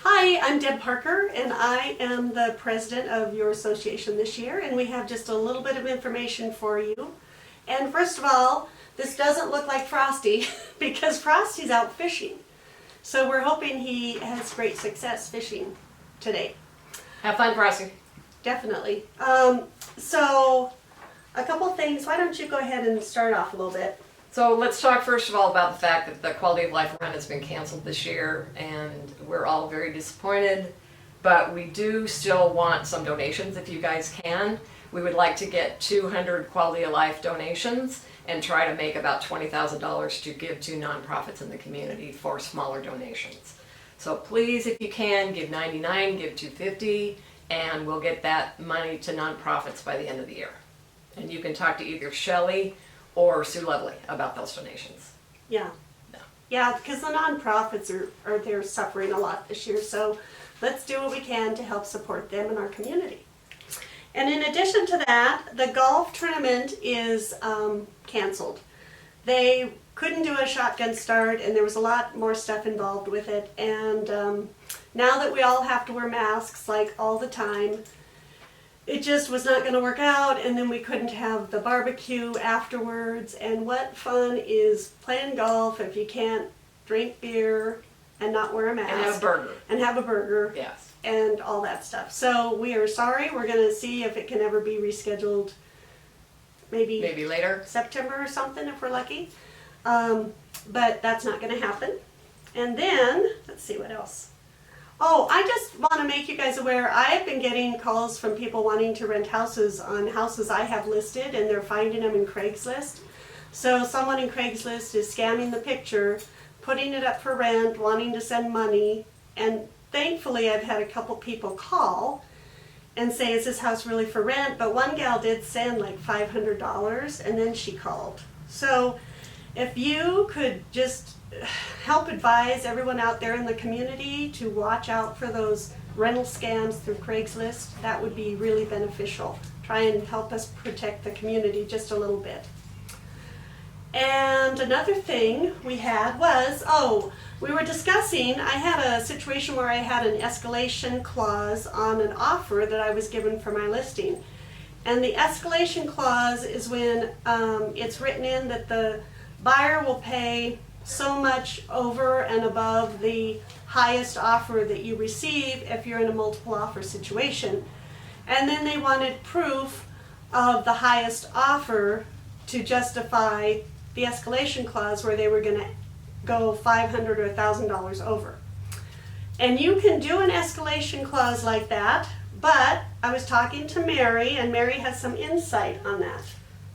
Hi, I'm Deb Parker, and I am the president of your association this year, and we have just a little bit of information for you. And first of all, this doesn't look like Frosty because Frosty's out fishing. So we're hoping he has great success fishing today. Have fun, Frosty. Definitely. So a couple things. Why don't you go ahead and start off a little bit? So let's talk first of all about the fact that the Quality of Life Run has been canceled this year, and we're all very disappointed. But we do still want some donations if you guys can. We would like to get 200 Quality of Life donations and try to make about $20,000 to give to nonprofits in the community for smaller donations. So please, if you can, give 99, give 250, and we'll get that money to nonprofits by the end of the year. And you can talk to either Shelley or Sue Lovely about those donations. Yeah. No. Yeah, because the nonprofits they're suffering a lot this year, so let's do what we can to help support them in our community. And in addition to that, the golf tournament is canceled. They couldn't do a shotgun start, and there was a lot more stuff involved with it. And now that we all have to wear masks like all the time, it just was not going to work out, and then we couldn't have the barbecue afterwards. And what fun is playing golf if you can't drink beer and not wear a mask? And have a burger. And have a burger. Yes. And all that stuff. So we are sorry. We're going to see if it can ever be rescheduled. Maybe later. September or something if we're lucky. But that's not going to happen. And then, let's see what else. Oh, I just want to make you guys aware, I've been getting calls from people wanting to rent houses on houses I have listed, and they're finding them in Craigslist. So someone in Craigslist is scamming the picture, putting it up for rent, wanting to send money, and thankfully I've had a couple people call and say, is this house really for rent? But one gal did send like $500, and then she called. So if you could just help advise everyone out there in the community to watch out for those rental scams through Craigslist, that would be really beneficial. Try and help us protect the community just a little bit. And another thing we had was, we were discussing, I had a situation where I had an escalation clause on an offer that I was given for my listing. And the escalation clause is when it's written in that the buyer will pay so much over and above the highest offer that you receive if you're in a multiple offer situation. And then they wanted proof of the highest offer to justify the escalation clause where they were going to go $500 or $1,000 over. And you can do an escalation clause like that, but I was talking to Mary, and Mary has some insight on that.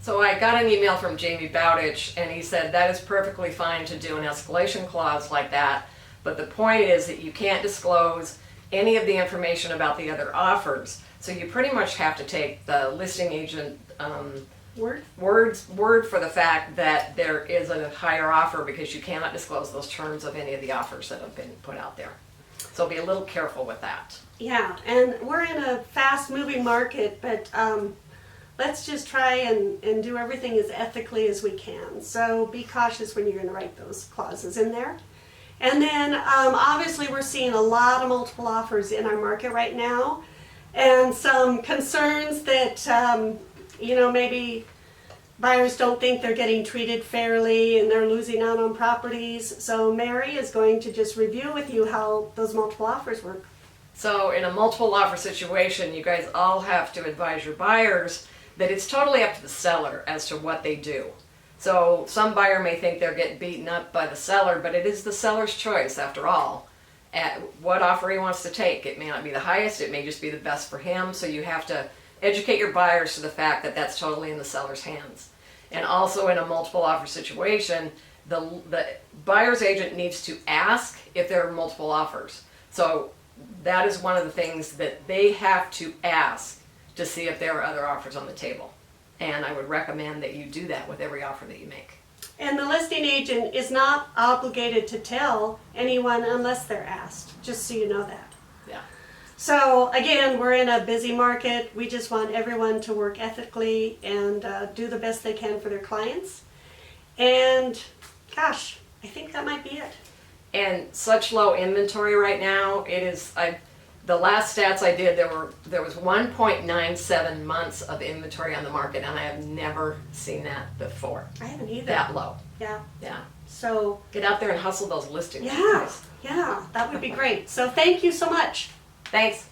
So I got an email from Jamie Bowditch, and he said that is perfectly fine to do an escalation clause like that, but the point is that you can't disclose any of the information about the other offers. So you pretty much have to take the listing agent word for the fact that there is a higher offer, because you cannot disclose those terms of any of the offers that have been put out there. So be a little careful with that. Yeah, and we're in a fast-moving market, but let's just try and do everything as ethically as we can. So be cautious when you're going to write those clauses in there. And then obviously we're seeing a lot of multiple offers in our market right now, and some concerns that maybe buyers don't think they're getting treated fairly and they're losing out on properties. So Mary is going to just review with you how those multiple offers work. So in a multiple offer situation, you guys all have to advise your buyers that it's totally up to the seller as to what they do. So some buyer may think they're getting beaten up by the seller, but it is the seller's choice after all at what offer he wants to take. It may not be the highest, it may just be the best for him. So you have to educate your buyers to the fact that that's totally in the seller's hands. And also in a multiple offer situation, the buyer's agent needs to ask if there are multiple offers. So that is one of the things that they have to ask to see if there are other offers on the table. And I would recommend that you do that with every offer that you make. And the listing agent is not obligated to tell anyone unless they're asked, just so you know that. Yeah. So again, we're in a busy market. We just want everyone to work ethically and do the best they can for their clients. And gosh, I think that might be it. and such low inventory right now. It is, the last stats I did, there was 1.97 months of inventory on the market, and I have never seen that before. I haven't either. That low. Yeah. Yeah. So Get out there and hustle those listings. yeah, yeah, that would be great. So thank you so much. Thanks.